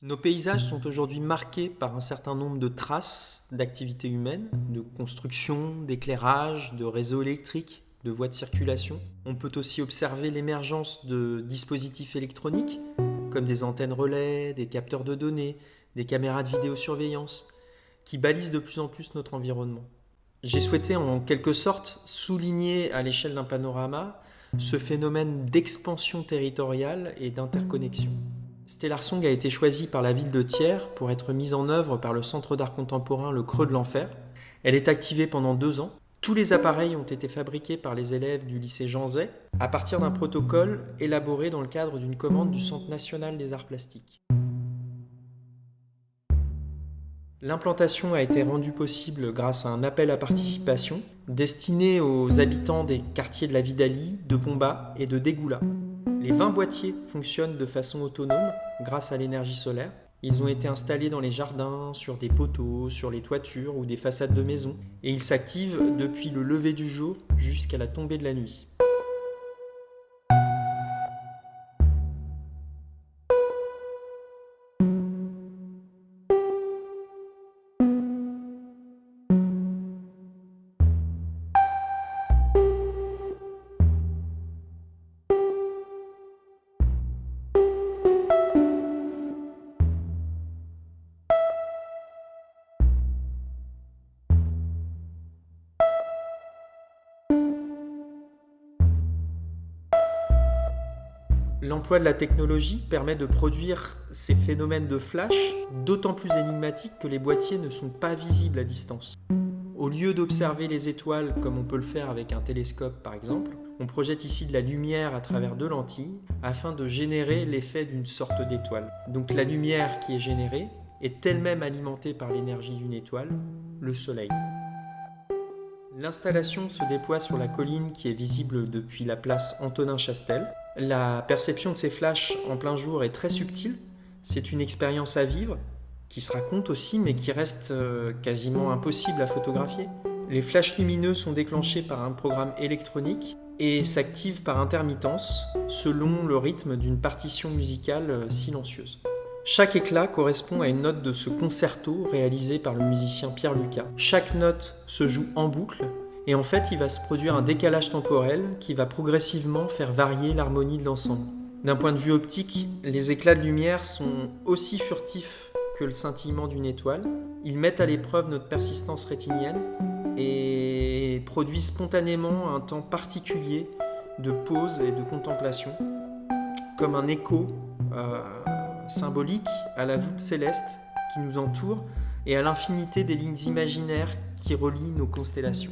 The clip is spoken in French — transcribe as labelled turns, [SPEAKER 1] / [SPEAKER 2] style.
[SPEAKER 1] Nos paysages sont aujourd'hui marqués par un certain nombre de traces d'activités humaines, de construction, d'éclairage, de réseaux électriques, de voies de circulation. On peut aussi observer l'émergence de dispositifs électroniques, comme des antennes relais, des capteurs de données, des caméras de vidéosurveillance, qui balisent de plus en plus notre environnement. J'ai souhaité en quelque sorte souligner à l'échelle d'un panorama ce phénomène d'expansion territoriale et d'interconnexion. Stellar Song a été choisie par la ville de Thiers pour être mise en œuvre par le Centre d'art contemporain Le Creux de l'Enfer. Elle est activée pendant 2 ans. Tous les appareils ont été fabriqués par les élèves du lycée Jean Zay à partir d'un protocole élaboré dans le cadre d'une commande du Centre national des arts plastiques. L'implantation a été rendue possible grâce à un appel à participation destiné aux habitants des quartiers de la Vidalie, de Pomba et de Dégoula. Les 20 boîtiers fonctionnent de façon autonome grâce à l'énergie solaire. Ils ont été installés dans les jardins, sur des poteaux, sur les toitures ou des façades de maisons, et ils s'activent depuis le lever du jour jusqu'à la tombée de la nuit. L'emploi de la technologie permet de produire ces phénomènes de flash d'autant plus énigmatiques que les boîtiers ne sont pas visibles à distance. Au lieu d'observer les étoiles comme on peut le faire avec un télescope par exemple, on projette ici de la lumière à travers 2 lentilles afin de générer l'effet d'une sorte d'étoile. Donc la lumière qui est générée est elle-même alimentée par l'énergie d'une étoile, le soleil. L'installation se déploie sur la colline qui est visible depuis la place Antonin-Chastel. La perception de ces flashs en plein jour est très subtile. C'est une expérience à vivre, qui se raconte aussi, mais qui reste quasiment impossible à photographier. Les flashs lumineux sont déclenchés par un programme électronique et s'activent par intermittence, selon le rythme d'une partition musicale silencieuse. Chaque éclat correspond à une note de ce concerto réalisé par le musicien Pierre Lucas. Chaque note se joue en boucle et en fait il va se produire un décalage temporel qui va progressivement faire varier l'harmonie de l'ensemble. D'un point de vue optique, les éclats de lumière sont aussi furtifs que le scintillement d'une étoile. Ils mettent à l'épreuve notre persistance rétinienne et produisent spontanément un temps particulier de pause et de contemplation, comme un écho symbolique à la voûte céleste qui nous entoure et à l'infinité des lignes imaginaires qui relient nos constellations.